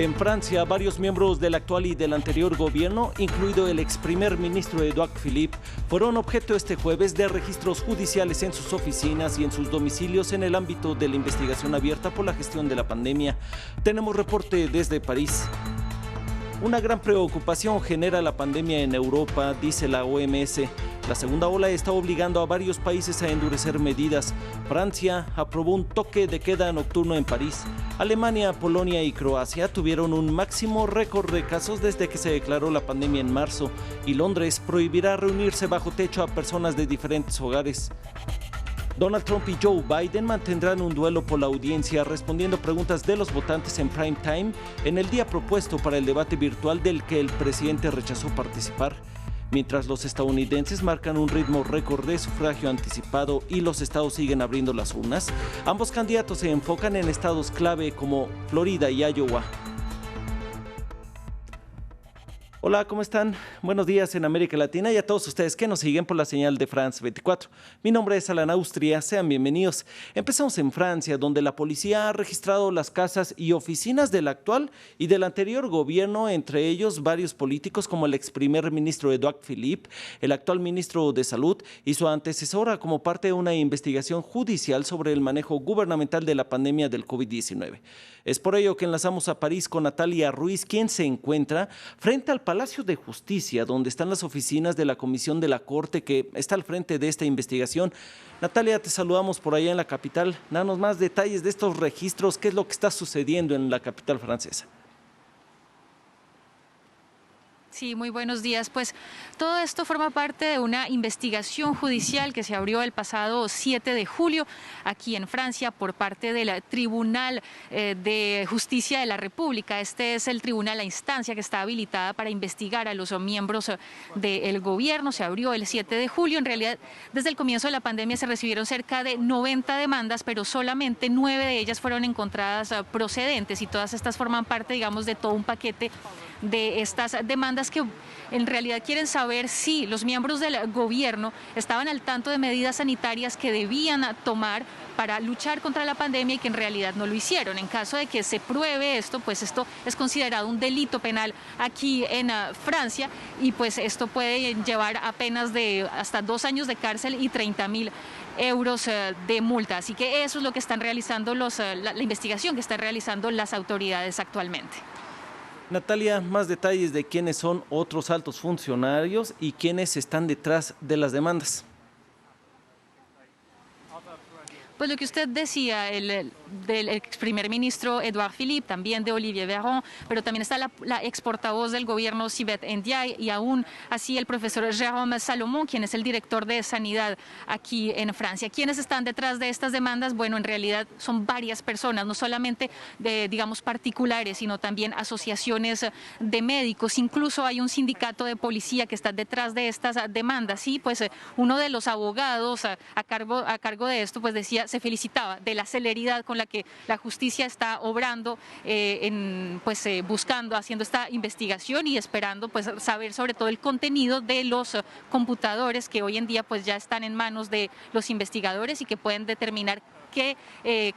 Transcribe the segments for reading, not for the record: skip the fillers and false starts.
En Francia, varios miembros del actual y del anterior gobierno, incluido el ex primer ministro Édouard Philippe, fueron objeto este jueves de registros judiciales en sus oficinas y en sus domicilios en el ámbito de la investigación abierta por la gestión de la pandemia. Tenemos reporte desde París. Una gran preocupación genera la pandemia en Europa, dice la OMS. La segunda ola está obligando a varios países a endurecer medidas. Francia aprobó un toque de queda nocturno en París. Alemania, Polonia y Croacia tuvieron un máximo récord de casos desde que se declaró la pandemia en marzo. Y Londres prohibirá reunirse bajo techo a personas de diferentes hogares. Donald Trump y Joe Biden mantendrán un duelo por la audiencia respondiendo preguntas de los votantes en prime time en el día propuesto para el debate virtual del que el presidente rechazó participar. Mientras los estadounidenses marcan un ritmo récord de sufragio anticipado y los estados siguen abriendo las urnas, ambos candidatos se enfocan en estados clave como Florida y Iowa. Hola, ¿cómo están? Buenos días en América Latina y a todos ustedes que nos siguen por la señal de France 24. Mi nombre es Alan Austria, sean bienvenidos. Empezamos en Francia, donde la policía ha registrado las casas y oficinas del actual y del anterior gobierno, entre ellos varios políticos como el ex primer ministro Édouard Philippe, el actual ministro de Salud y su antecesora como parte de una investigación judicial sobre el manejo gubernamental de la pandemia del COVID-19. Es por ello que enlazamos a París con Natalia Ruiz, quien se encuentra frente al Palacio de Justicia, donde están las oficinas de la Comisión de la Corte que está al frente de esta investigación. Natalia, te saludamos por allá en la capital. Danos más detalles de estos registros, qué es lo que está sucediendo en la capital francesa. Sí, muy buenos días. Pues todo esto forma parte de una investigación judicial que se abrió el pasado 7 de julio aquí en Francia por parte del Tribunal de Justicia de la República. Este es el tribunal, la instancia que está habilitada para investigar a los miembros del gobierno. Se abrió el 7 de julio. En realidad, desde el comienzo de la pandemia se recibieron cerca de 90 demandas, pero solamente 9 de ellas fueron encontradas procedentes y todas estas forman parte, digamos, de todo un paquete de estas demandas que en realidad quieren saber si los miembros del gobierno estaban al tanto de medidas sanitarias que debían tomar para luchar contra la pandemia y que en realidad no lo hicieron. En caso de que se pruebe esto, pues esto es considerado un delito penal aquí en Francia y pues esto puede llevar a penas de hasta 2 años de cárcel y 30.000 euros de multa. Así que eso es lo que están realizando la investigación que están realizando las autoridades actualmente. Natalia, más detalles de quiénes son otros altos funcionarios y quiénes están detrás de las demandas. Pues lo que usted decía, del ex primer ministro Édouard Philippe, también de Olivier Véran, pero también está la ex portavoz del gobierno Sibeth Ndiaye y aún así el profesor Jérôme Salomon, quien es el director de Sanidad aquí en Francia. ¿Quiénes están detrás de estas demandas? Bueno, en realidad son varias personas, no solamente digamos particulares, sino también asociaciones de médicos. Incluso hay un sindicato de policía que está detrás de estas demandas. Sí, pues uno de los abogados a cargo de esto, pues decía, se felicitaba de la celeridad con la que la justicia está obrando, buscando, haciendo esta investigación y esperando pues saber sobre todo el contenido de los computadores que hoy en día pues ya están en manos de los investigadores y que pueden determinar qué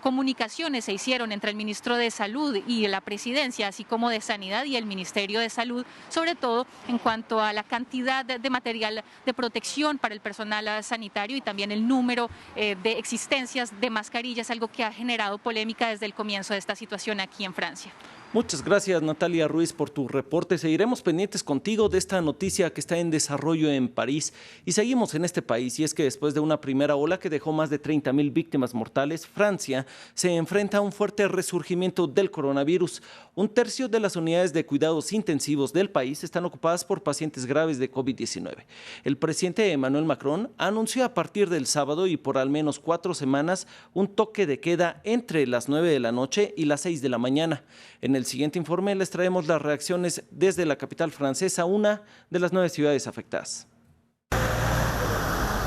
comunicaciones se hicieron entre el ministro de Salud y la presidencia, así como de Sanidad y el Ministerio de Salud, sobre todo en cuanto a la cantidad de material de protección para el personal sanitario y también el número de existencias de mascarillas, algo que ha generado polémica desde el comienzo de esta situación aquí en Francia. Muchas gracias, Natalia Ruiz, por tu reporte. Seguiremos pendientes contigo de esta noticia que está en desarrollo en París. Y seguimos en este país, y es que después de una primera ola que dejó más de 30.000 víctimas mortales, Francia se enfrenta a un fuerte resurgimiento del coronavirus. 1/3 de las unidades de cuidados intensivos del país están ocupadas por pacientes graves de COVID-19. El presidente Emmanuel Macron anunció a partir del sábado y por al menos 4 semanas un toque de queda entre las 9 de la noche y las 6 de la mañana. En el siguiente informe les traemos las reacciones desde la capital francesa, una de las 9 ciudades afectadas.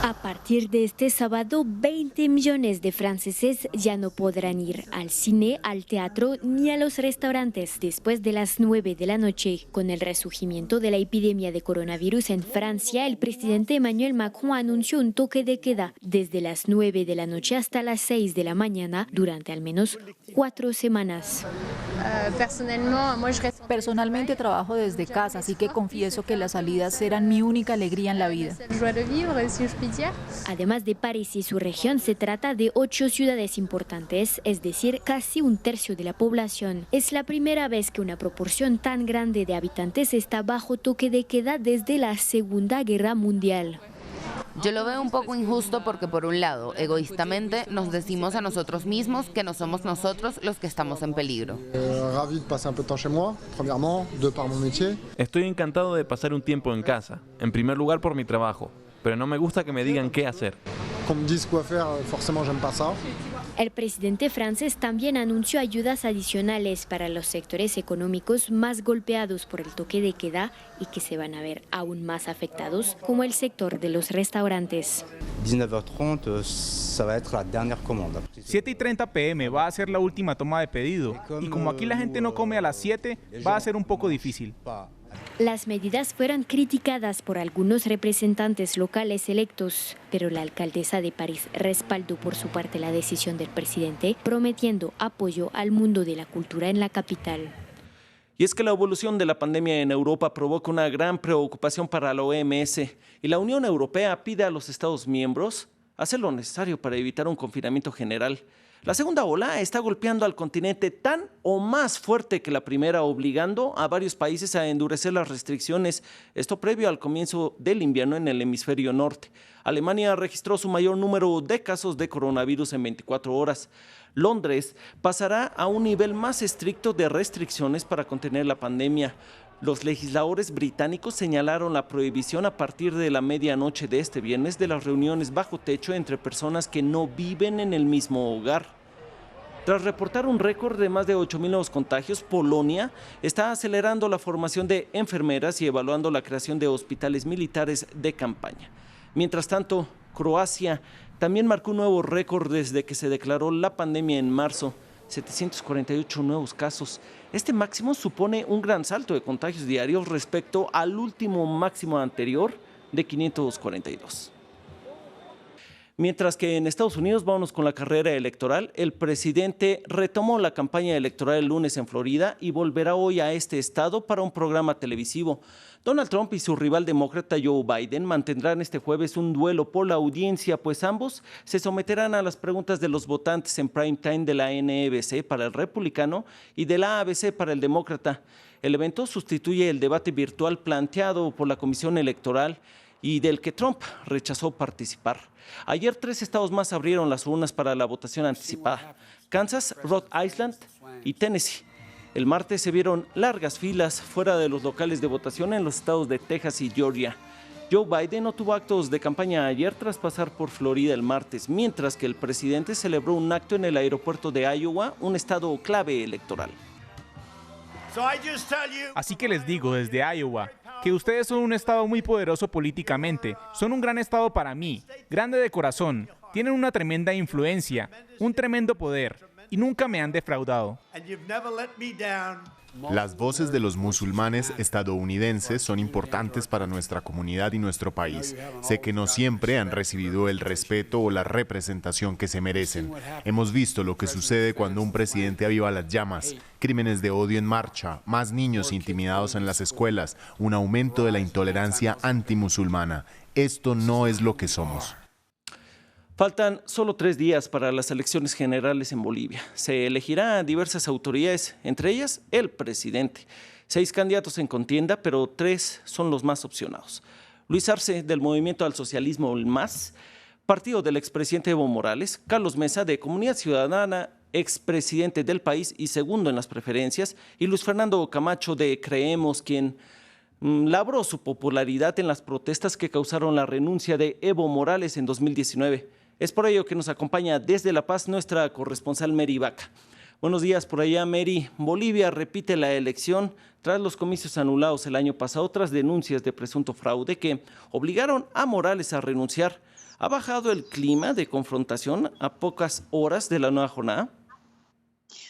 A partir de este sábado, 20 millones de franceses ya no podrán ir al cine, al teatro ni a los restaurantes después de las 9 de la noche. Con el resurgimiento de la epidemia de coronavirus en Francia, el presidente Emmanuel Macron anunció un toque de queda desde las 9 de la noche hasta las 6 de la mañana durante al menos 4 semanas. Personalmente trabajo desde casa, así que confieso que las salidas eran mi única alegría en la vida. Además de París y su región, se trata de 8 ciudades importantes, es decir, casi un tercio de la población. Es la primera vez que una proporción tan grande de habitantes está bajo toque de queda desde la Segunda Guerra Mundial. Yo lo veo un poco injusto porque, por un lado, egoístamente nos decimos a nosotros mismos que no somos nosotros los que estamos en peligro. Estoy encantado de pasar un tiempo en casa, en primer lugar por mi trabajo, pero no me gusta que me digan qué hacer. El presidente francés también anunció ayudas adicionales para los sectores económicos más golpeados por el toque de queda y que se van a ver aún más afectados, como el sector de los restaurantes. 7:30 p.m. va a ser la última toma de pedido y como aquí la gente no come a las 7, va a ser un poco difícil. Las medidas fueron criticadas por algunos representantes locales electos, pero la alcaldesa de París respaldó por su parte la decisión del presidente, prometiendo apoyo al mundo de la cultura en la capital. Y es que la evolución de la pandemia en Europa provoca una gran preocupación para la OMS y la Unión Europea pide a los Estados miembros hacer lo necesario para evitar un confinamiento general. La segunda ola está golpeando al continente tan o más fuerte que la primera, obligando a varios países a endurecer las restricciones, esto previo al comienzo del invierno en el hemisferio norte. Alemania registró su mayor número de casos de coronavirus en 24 horas. Londres pasará a un nivel más estricto de restricciones para contener la pandemia. Los legisladores británicos señalaron la prohibición a partir de la medianoche de este viernes de las reuniones bajo techo entre personas que no viven en el mismo hogar. Tras reportar un récord de más de 8.000 nuevos contagios, Polonia está acelerando la formación de enfermeras y evaluando la creación de hospitales militares de campaña. Mientras tanto, Croacia también marcó un nuevo récord desde que se declaró la pandemia en marzo. 748 nuevos casos. Este máximo supone un gran salto de contagios diarios respecto al último máximo anterior de 542. Mientras que en Estados Unidos, vámonos con la carrera electoral, el presidente retomó la campaña electoral el lunes en Florida y volverá hoy a este estado para un programa televisivo. Donald Trump y su rival demócrata Joe Biden mantendrán este jueves un duelo por la audiencia, pues ambos se someterán a las preguntas de los votantes en prime time de la NBC para el republicano y de la ABC para el demócrata. El evento sustituye el debate virtual planteado por la Comisión Electoral y del que Trump rechazó participar. Ayer 3 estados más abrieron las urnas para la votación anticipada: Kansas, Rhode Island y Tennessee. El martes se vieron largas filas fuera de los locales de votación en los estados de Texas y Georgia. Joe Biden no tuvo actos de campaña ayer tras pasar por Florida el martes, mientras que el presidente celebró un acto en el aeropuerto de Iowa, un estado clave electoral. Así que les digo desde Iowa que ustedes son un estado muy poderoso políticamente, son un gran estado para mí, grande de corazón, tienen una tremenda influencia, un tremendo poder y nunca me han defraudado. Las voces de los musulmanes estadounidenses son importantes para nuestra comunidad y nuestro país. Sé que no siempre han recibido el respeto o la representación que se merecen. Hemos visto lo que sucede cuando un presidente aviva las llamas, crímenes de odio en marcha, más niños intimidados en las escuelas, un aumento de la intolerancia antimusulmana. Esto no es lo que somos. Faltan solo 3 días para las elecciones generales en Bolivia. Se elegirá a diversas autoridades, entre ellas el presidente. 6 candidatos en contienda, pero 3 son los más opcionados. Luis Arce, del Movimiento al Socialismo, el MAS, partido del expresidente Evo Morales; Carlos Mesa, de Comunidad Ciudadana, expresidente del país y segundo en las preferencias; y Luis Fernando Camacho, de Creemos, quien labró su popularidad en las protestas que causaron la renuncia de Evo Morales en 2019. Es por ello que nos acompaña desde La Paz nuestra corresponsal Mary Vaca. Buenos días por allá, Mary. Bolivia repite la elección tras los comicios anulados el año pasado tras denuncias de presunto fraude que obligaron a Morales a renunciar. ¿Ha bajado el clima de confrontación a pocas horas de la nueva jornada?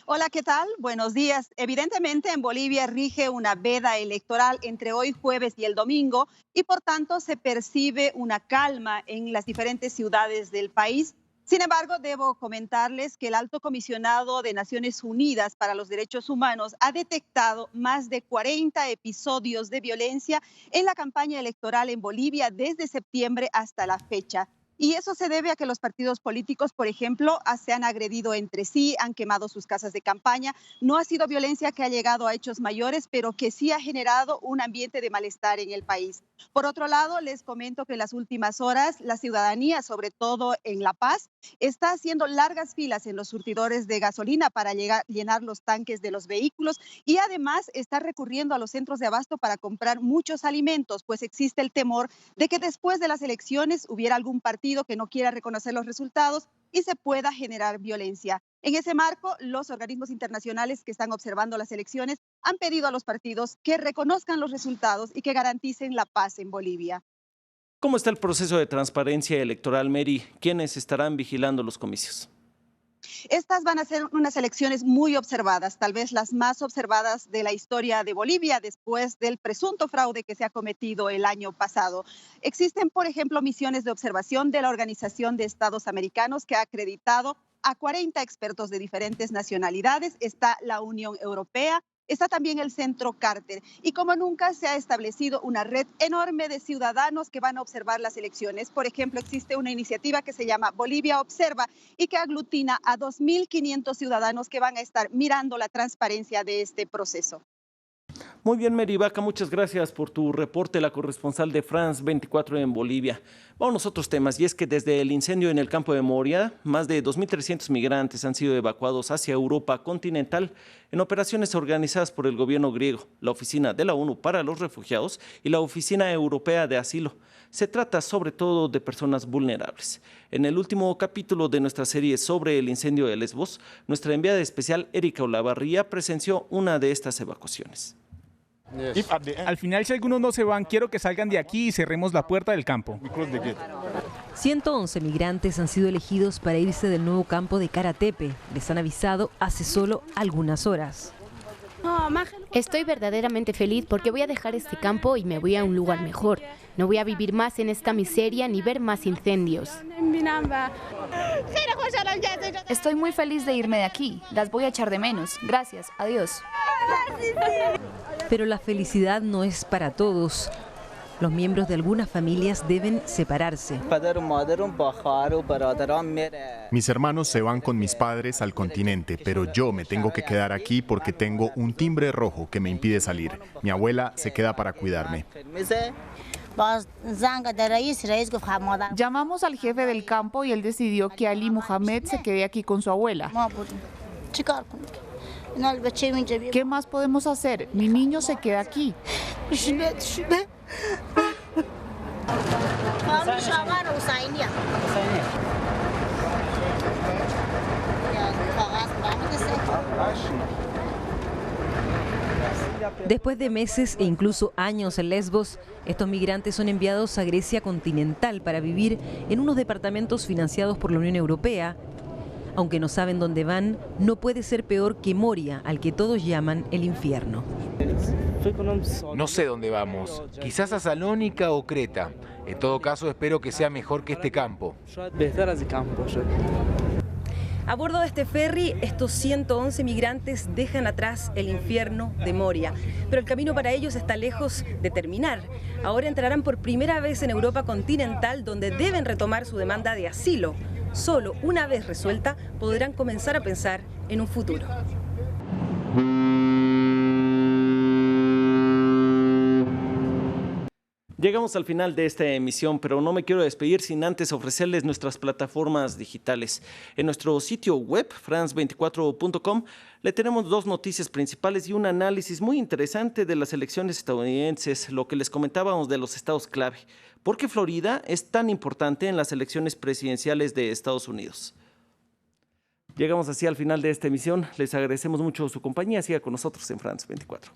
Hola, ¿qué tal? Buenos días. Evidentemente en Bolivia rige una veda electoral entre hoy jueves y el domingo y por tanto se percibe una calma en las diferentes ciudades del país. Sin embargo, debo comentarles que el Alto Comisionado de Naciones Unidas para los Derechos Humanos ha detectado más de 40 episodios de violencia en la campaña electoral en Bolivia desde septiembre hasta la fecha. Y eso se debe a que los partidos políticos, por ejemplo, se han agredido entre sí, han quemado sus casas de campaña. No ha sido violencia que ha llegado a hechos mayores, pero que sí ha generado un ambiente de malestar en el país. Por otro lado, les comento que en las últimas horas la ciudadanía, sobre todo en La Paz, está haciendo largas filas en los surtidores de gasolina para llenar los tanques de los vehículos y además está recurriendo a los centros de abasto para comprar muchos alimentos, pues existe el temor de que después de las elecciones hubiera algún partido que no quiera reconocer los resultados y se pueda generar violencia. En ese marco, los organismos internacionales que están observando las elecciones han pedido a los partidos que reconozcan los resultados y que garanticen la paz en Bolivia. ¿Cómo está el proceso de transparencia electoral, Mary? ¿Quiénes estarán vigilando los comicios? Estas van a ser unas elecciones muy observadas, tal vez las más observadas de la historia de Bolivia después del presunto fraude que se ha cometido el año pasado. Existen, por ejemplo, misiones de observación de la Organización de Estados Americanos que ha acreditado a 40 expertos de diferentes nacionalidades. Está la Unión Europea. Está también el Centro Carter y como nunca se ha establecido una red enorme de ciudadanos que van a observar las elecciones. Por ejemplo, existe una iniciativa que se llama Bolivia Observa y que aglutina a 2.500 ciudadanos que van a estar mirando la transparencia de este proceso. Muy bien, Mary Vaca, muchas gracias por tu reporte, la corresponsal de France 24 en Bolivia. Vamos a otros temas, y es que desde el incendio en el campo de Moria, más de 2.300 migrantes han sido evacuados hacia Europa continental en operaciones organizadas por el gobierno griego, la Oficina de la ONU para los Refugiados y la Oficina Europea de Asilo. Se trata sobre todo de personas vulnerables. En el último capítulo de nuestra serie sobre el incendio de Lesbos, nuestra enviada especial Erika Olavarría presenció una de estas evacuaciones. Al final, si algunos no se van, quiero que salgan de aquí y cerremos la puerta del campo. 111 migrantes han sido elegidos para irse del nuevo campo de Karatepe. Les han avisado hace solo algunas horas. Estoy verdaderamente feliz porque voy a dejar este campo y me voy a un lugar mejor. No voy a vivir más en esta miseria ni ver más incendios. Estoy muy feliz de irme de aquí. Las voy a echar de menos. Gracias. Adiós. Pero la felicidad no es para todos. Los miembros de algunas familias deben separarse. Mis hermanos se van con mis padres al continente, pero yo me tengo que quedar aquí porque tengo un timbre rojo que me impide salir. Mi abuela se queda para cuidarme. Llamamos al jefe del campo y él decidió que Ali Mohamed se quede aquí con su abuela. ¿Qué más podemos hacer? Mi niño se queda aquí. Después de meses e incluso años en Lesbos, estos migrantes son enviados a Grecia continental para vivir en unos departamentos financiados por la Unión Europea. Aunque no saben dónde van, no puede ser peor que Moria, al que todos llaman el infierno. No sé dónde vamos, quizás a Salónica o Creta. En todo caso, espero que sea mejor que este campo. A bordo de este ferry, estos 111 migrantes dejan atrás el infierno de Moria. Pero el camino para ellos está lejos de terminar. Ahora entrarán por primera vez en Europa continental, donde deben retomar su demanda de asilo. Solo una vez resuelta podrán comenzar a pensar en un futuro. Llegamos al final de esta emisión, pero no me quiero despedir sin antes ofrecerles nuestras plataformas digitales. En nuestro sitio web, france24.com, le tenemos dos noticias principales y un análisis muy interesante de las elecciones estadounidenses, lo que les comentábamos de los estados clave. ¿Por qué Florida es tan importante en las elecciones presidenciales de Estados Unidos? Llegamos así al final de esta emisión. Les agradecemos mucho su compañía. Siga con nosotros en France 24.